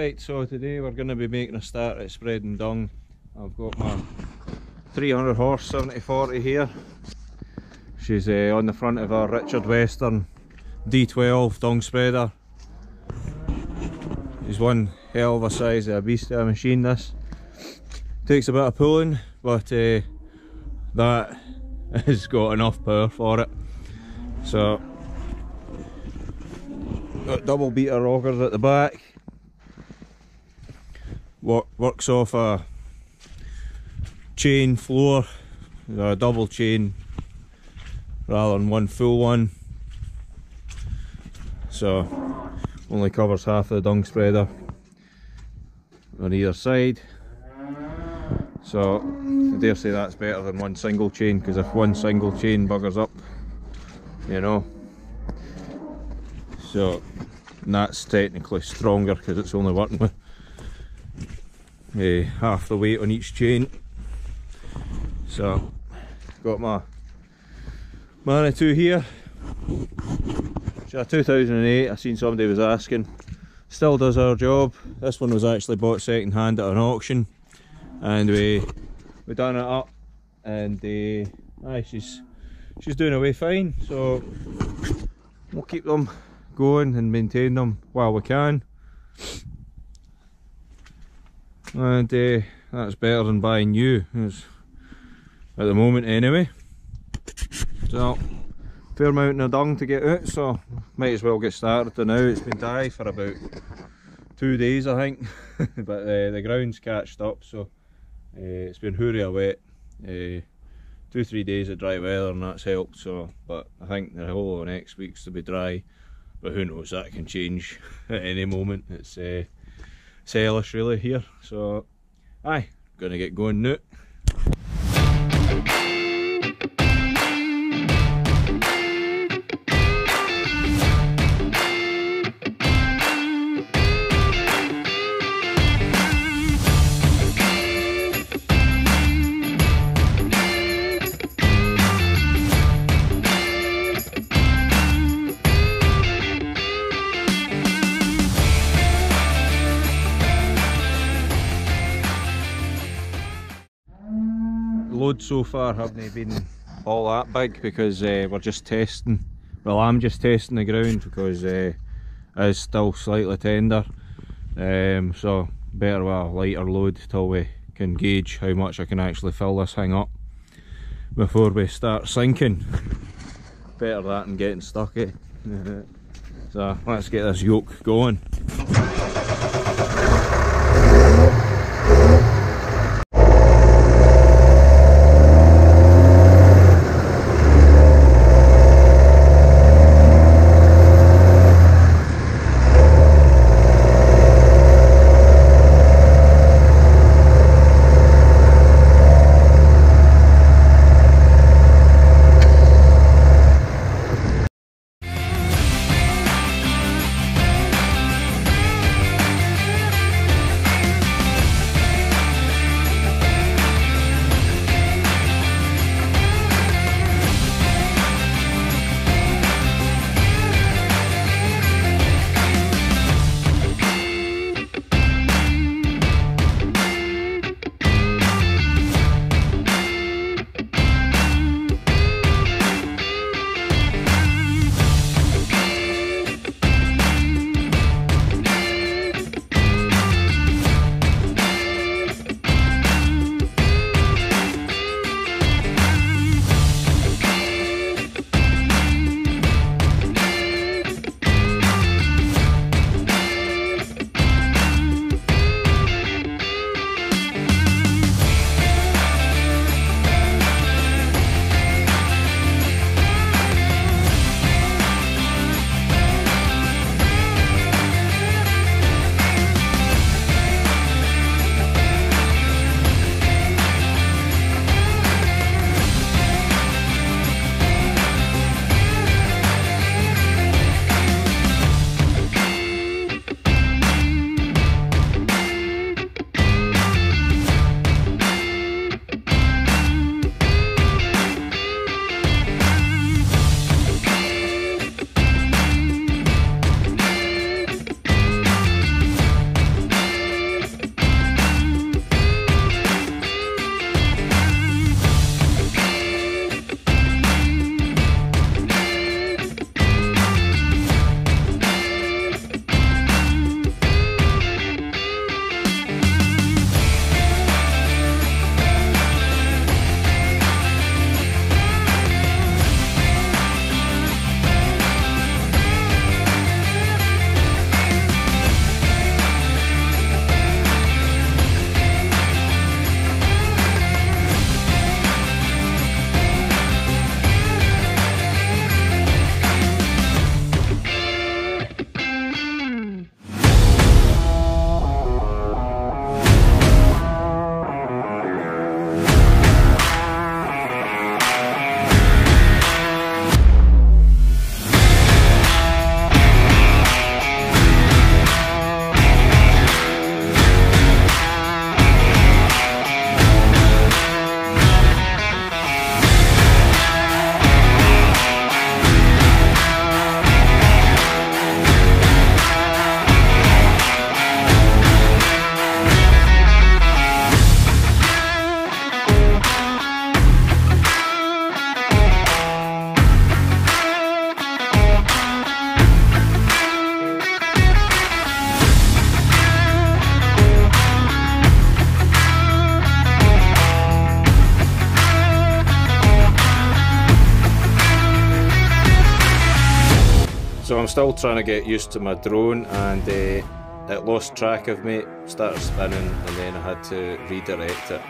Right, so today we're going to be making a start at spreading dung. I've got my 300 horse 7040 here. She's on the front of a Richard Western D12 dung spreader. She's one hell of a size of a beast of a machine. This takes a bit of pulling, but that has got enough power for it. So got double beater rockers at the back. Works off a chain floor, a double chain rather than one full one, so only covers half the dung spreader on either side. So I dare say that's better than one single chain, because if one single chain buggers up, you know, so and that's technically stronger because it's only working with half the weight on each chain. So got my Manitou here. It's a 2008. I seen somebody was asking. Still does our job. This one was actually bought second hand at an auction, and we done it up, and aye, she's doing away fine. So we'll keep them going and maintain them while we can, and that's better than buying new, at the moment anyway. So fair amount of dung to get out, so might as well get started now. It's been dry for about 2 days I think, but the ground's catched up, so it's been hooria wet. 2-3 days of dry weather and that's helped, so but I think the whole of next week's to be dry, but who knows, that can change at any moment. It's hellish really here, so aye, gonna get going now. Loads so far haven't been all that big, because we're just testing. Well, I'm just testing the ground because it is still slightly tender, so better with a lighter load till we can gauge how much I can actually fill this thing up before we start sinking. Better that than getting stuck, eh? So let's get this yoke going. So I'm still trying to get used to my drone, and it lost track of me, started spinning, and then I had to redirect it.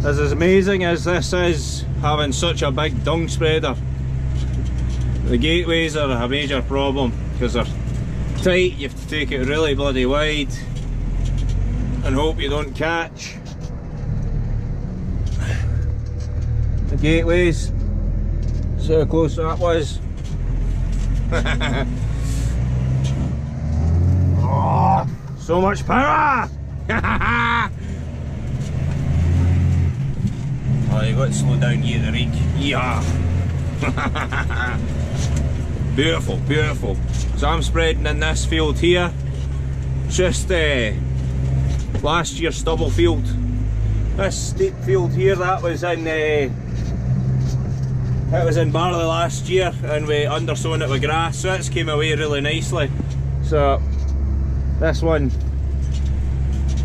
As amazing as this is, having such a big dung spreader, the gateways are a major problem because they're tight. You have to take it really bloody wide and hope you don't catch the gateways. See how close that was. Oh, so much power! Oh, you got to slow down here at the rig. Yeah. Beautiful, beautiful. So I'm spreading in this field here. Just last year's stubble field. This steep field here, that was in barley last year, and we undersown it with grass, so it's came away really nicely. So this one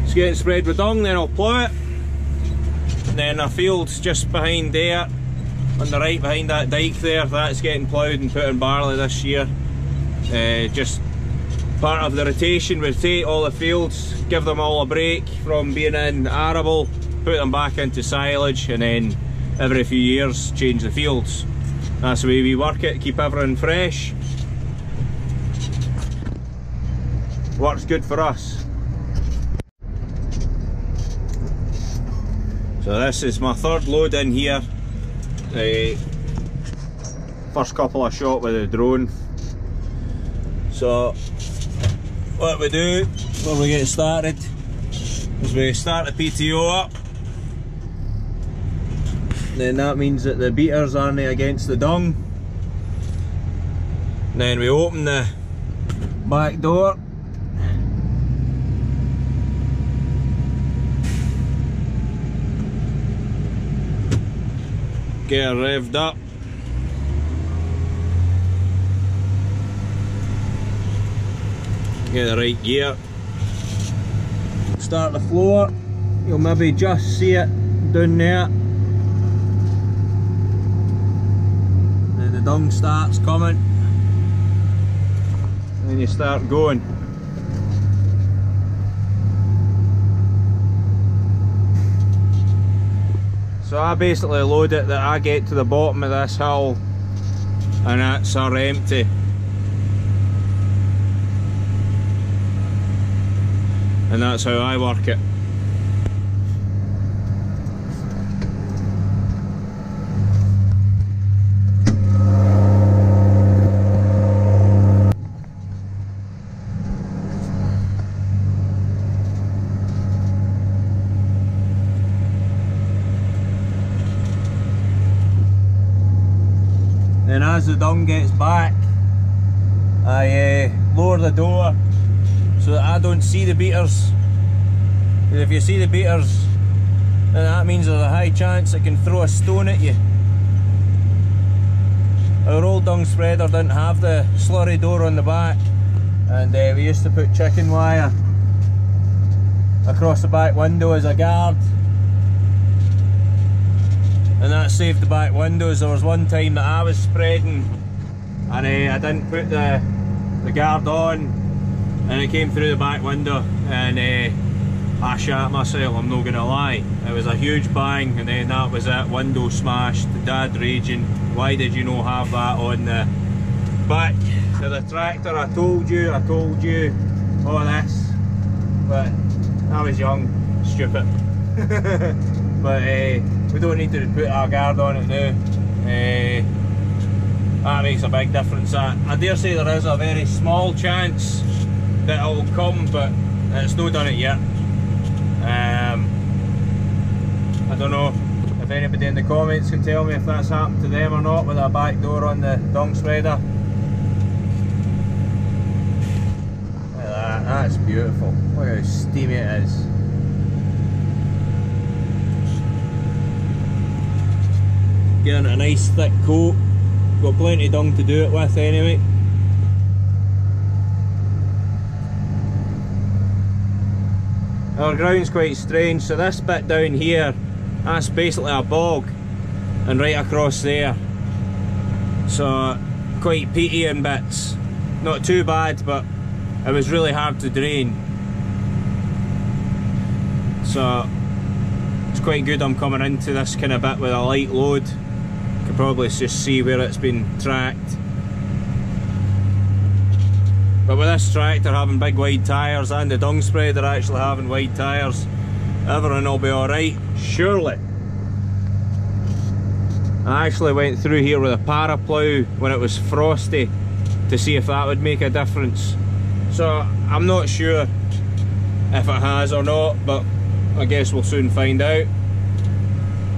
is getting spread with dung, then I'll plough it. And then a field's just behind there, on the right behind that dike there, that's getting ploughed and put in barley this year. Just part of the rotation, we rotate all the fields, give them all a break from being in arable, put them back into silage, and then every few years change the fields. That's the way we work it, keep everything fresh. Works good for us. So this is my third load in here. First couple I shot with the drone. So what we do when we get started is we start the PTO up. Then that means that the beaters aren't against the dung. Then we open the back door. Get her revved up. Get the right gear. Start the floor. You'll maybe just see it down there. Then the dung starts coming. Then you start going. So I basically load it that I get to the bottom of this hill and that's our empty. And that's how I work it. Then as the dung gets back, I lower the door so that I don't see the beaters. If you see the beaters, then that means there's a high chance it can throw a stone at you. Our old dung spreader didn't have the slurry door on the back, and we used to put chicken wire across the back window as a guard. And that saved the back windows. There was one time that I was spreading and I didn't put the guard on and it came through the back window and I shat myself, I'm not gonna lie. It was a huge bang and then that was it, window smashed, Dad raging, why did you not have that on the back of the tractor? I told you all this, but I was young, stupid. But we don't need to put our guard on it now. That makes a big difference. I dare say there is a very small chance that it will come, but it's not done it yet. I don't know if anybody in the comments can tell me if that's happened to them or not with a back door on the dung spreader. Look at that, that's beautiful. Look how steamy it is. Getting a nice thick coat. Got plenty of dung to do it with anyway. Our ground's quite strange, so this bit down here, that's basically a bog, and right across there, so quite peaty in bits. Not too bad, but it was really hard to drain, so it's quite good I'm coming into this kind of bit with a light load. You can probably just see where it's been tracked. But with this tractor having big wide tyres and the dung spreader actually having wide tyres, everything will be alright, surely. I actually went through here with a paraplough when it was frosty to see if that would make a difference. So I'm not sure if it has or not, but I guess we'll soon find out.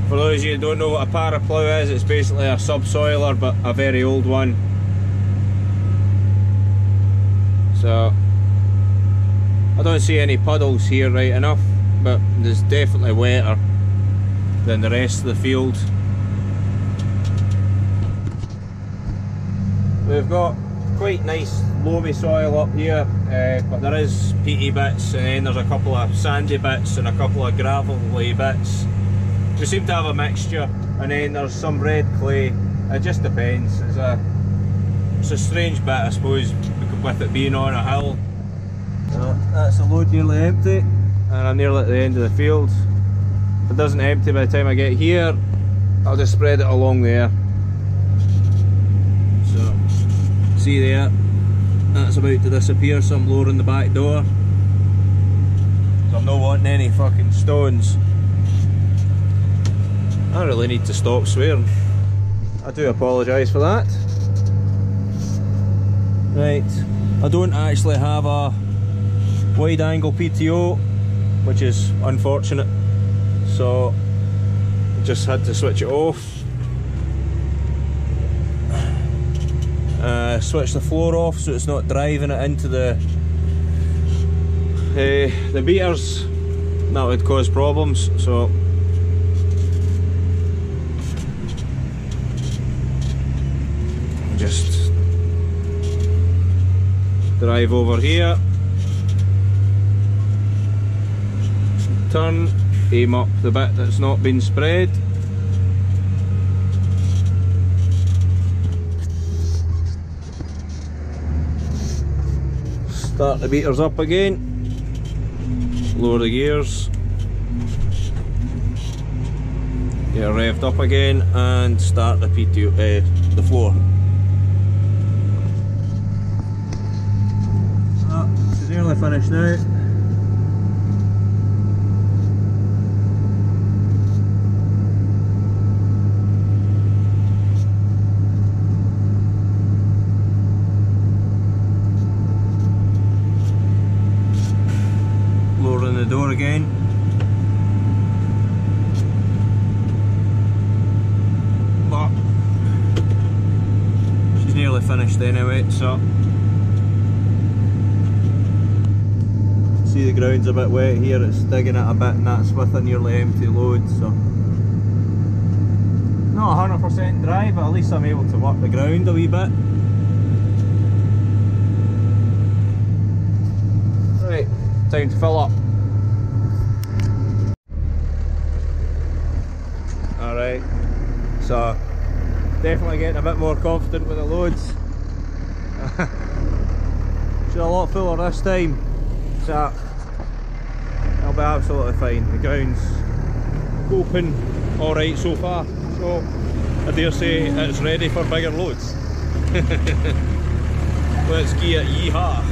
For those of you who don't know what a paraplough is, it's basically a subsoiler but a very old one. So I don't see any puddles here right enough, but there's definitely wetter than the rest of the field. We've got quite nice loamy soil up here, but there is peaty bits, and then there's a couple of sandy bits and a couple of gravelly bits. We seem to have a mixture, and then there's some red clay. It just depends. It's a strange bit, I suppose, with it being on a hill. So that's the load nearly empty, and I'm nearly at the end of the field. If it doesn't empty by the time I get here, I'll just spread it along there. So, see there, that's about to disappear, so I'm lowering the back door. So I'm not wanting any fucking stones. I really need to stop swearing. I do apologise for that. Right, I don't actually have a wide angle PTO, which is unfortunate, so just had to switch it off. Switch the floor off so it's not driving it into the beaters. That would cause problems, so just drive over here, turn, aim up the bit that's not been spread. Start the beaters up again, lower the gears, get it revved up again, and start the PTO, the floor. It's nearly finished now. Lowering the door again. But she's nearly finished anyway, so see the ground's a bit wet here, it's digging it a bit, and that's with a nearly empty load, so not 100% dry, but at least I'm able to work the ground a wee bit. Right, time to fill up. Alright, so definitely getting a bit more confident with the loads. She's a lot fuller this time, so I'll be absolutely fine. The ground's open alright so far, so I dare say it's ready for bigger loads. Let's give it yee-haw.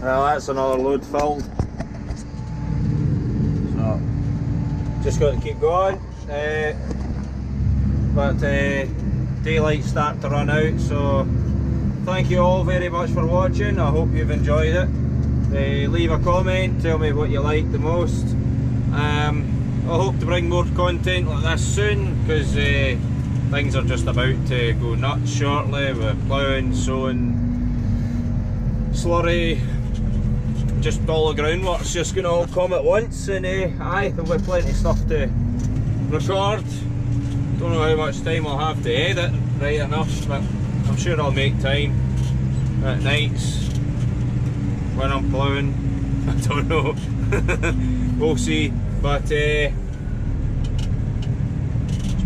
Well, that's another load filled. So, just got to keep going. But daylight's starting to run out, so thank you all very much for watching. I hope you've enjoyed it. Leave a comment, tell me what you like the most. I hope to bring more content like this soon, because things are just about to go nuts shortly with ploughing, sowing, slurry, just all the groundwork's just going to all come at once, and aye, there'll be plenty of stuff to record. Don't know how much time I'll have to edit right enough, but I'm sure I'll make time at nights when I'm ploughing. I don't know. We'll see. But it's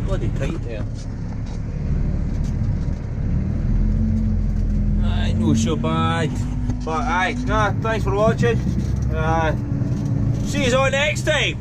bloody tight there. Aye, no so bad. But aye, nah, thanks for watching. See you all next time.